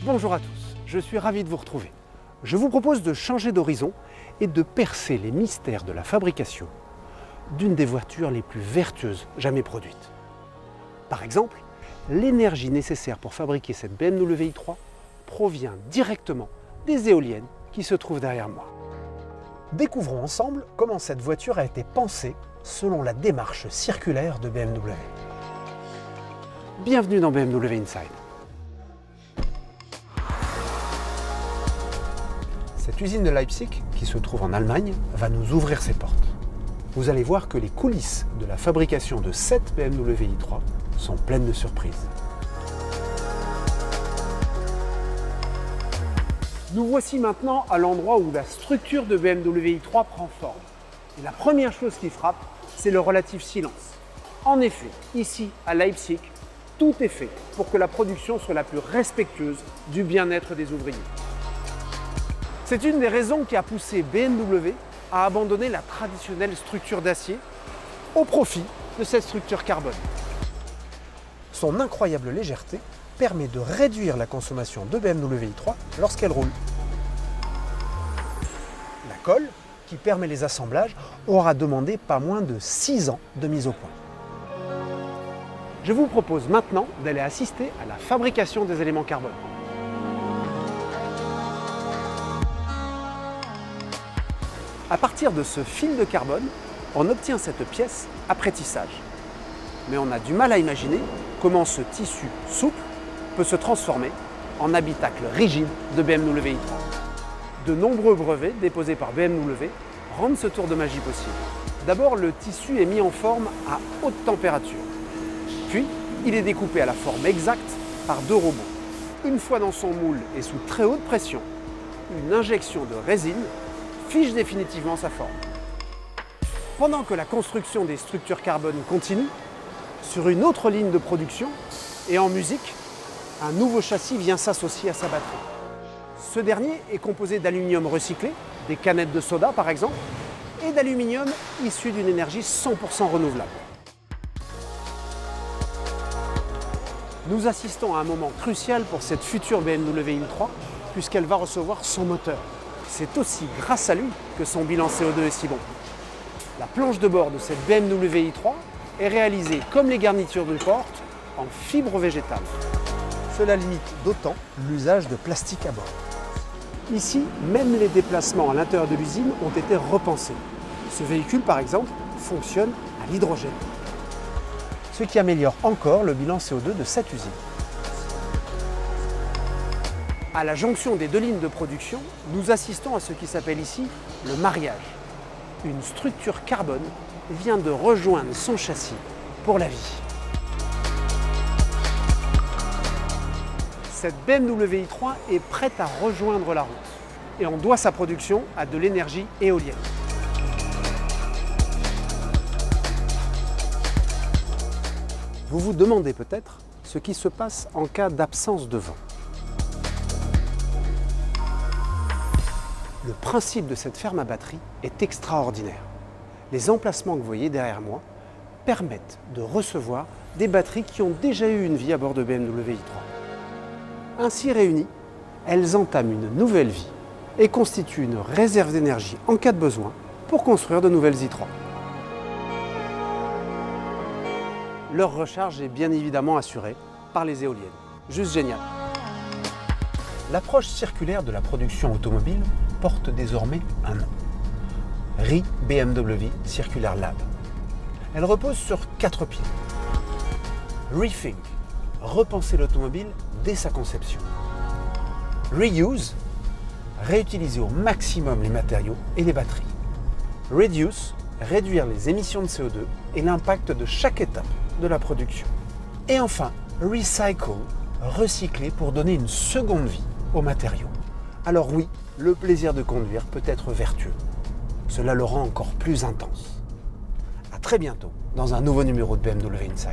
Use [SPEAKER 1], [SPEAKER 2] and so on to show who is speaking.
[SPEAKER 1] Bonjour à tous, je suis ravi de vous retrouver. Je vous propose de changer d'horizon et de percer les mystères de la fabrication d'une des voitures les plus vertueuses jamais produites. Par exemple, l'énergie nécessaire pour fabriquer cette BMW i3 provient directement des éoliennes qui se trouvent derrière moi. Découvrons ensemble comment cette voiture a été pensée selon la démarche circulaire de BMW. Bienvenue dans BMW Inside. Cette usine de Leipzig, qui se trouve en Allemagne, va nous ouvrir ses portes. Vous allez voir que les coulisses de la fabrication de cette BMW i3 sont pleines de surprises. Nous voici maintenant à l'endroit où la structure de BMW i3 prend forme. Et la première chose qui frappe, c'est le relatif silence. En effet, ici, à Leipzig, tout est fait pour que la production soit la plus respectueuse du bien-être des ouvriers. C'est une des raisons qui a poussé BMW à abandonner la traditionnelle structure d'acier au profit de cette structure carbone. Son incroyable légèreté permet de réduire la consommation de BMW i3 lorsqu'elle roule. La colle, qui permet les assemblages, aura demandé pas moins de 6 ans de mise au point. Je vous propose maintenant d'aller assister à la fabrication des éléments carbone. À partir de ce fil de carbone, on obtient cette pièce après tissage. Mais on a du mal à imaginer comment ce tissu souple peut se transformer en habitacle rigide de BMW i3. De nombreux brevets déposés par BMW rendent ce tour de magie possible. D'abord, le tissu est mis en forme à haute température. Puis, il est découpé à la forme exacte par 2 robots. Une fois dans son moule et sous très haute pression, une injection de résine fiche définitivement sa forme. Pendant que la construction des structures carbone continue, sur une autre ligne de production et en musique, un nouveau châssis vient s'associer à sa batterie. Ce dernier est composé d'aluminium recyclé, des canettes de soda par exemple, et d'aluminium issu d'une énergie 100% renouvelable. Nous assistons à un moment crucial pour cette future BMW i3 puisqu'elle va recevoir son moteur. C'est aussi grâce à lui que son bilan CO2 est si bon. La planche de bord de cette BMW i3 est réalisée comme les garnitures d'une porte en fibre végétale. Cela limite d'autant l'usage de plastique à bord. Ici, même les déplacements à l'intérieur de l'usine ont été repensés. Ce véhicule, par exemple, fonctionne à l'hydrogène, ce qui améliore encore le bilan CO2 de cette usine. À la jonction des 2 lignes de production, nous assistons à ce qui s'appelle ici le mariage. Une structure carbone vient de rejoindre son châssis pour la vie. Cette BMW i3 est prête à rejoindre la route et on doit sa production à de l'énergie éolienne. Vous vous demandez peut-être ce qui se passe en cas d'absence de vent. Le principe de cette ferme à batterie est extraordinaire. Les emplacements que vous voyez derrière moi permettent de recevoir des batteries qui ont déjà eu une vie à bord de BMW i3. Ainsi réunies, elles entament une nouvelle vie et constituent une réserve d'énergie en cas de besoin pour construire de nouvelles i3. Leur recharge est bien évidemment assurée par les éoliennes. Juste génial! L'approche circulaire de la production automobile porte désormais un nom. BMW Circular Lab. Elle repose sur 4 piliers. Rethink, repenser l'automobile dès sa conception. Reuse, réutiliser au maximum les matériaux et les batteries. Reduce, réduire les émissions de CO2 et l'impact de chaque étape de la production. Et enfin, Recycle, recycler pour donner une seconde vie aux matériaux. Alors oui, le plaisir de conduire peut être vertueux. Cela le rend encore plus intense. À très bientôt dans un nouveau numéro de BMW Inside.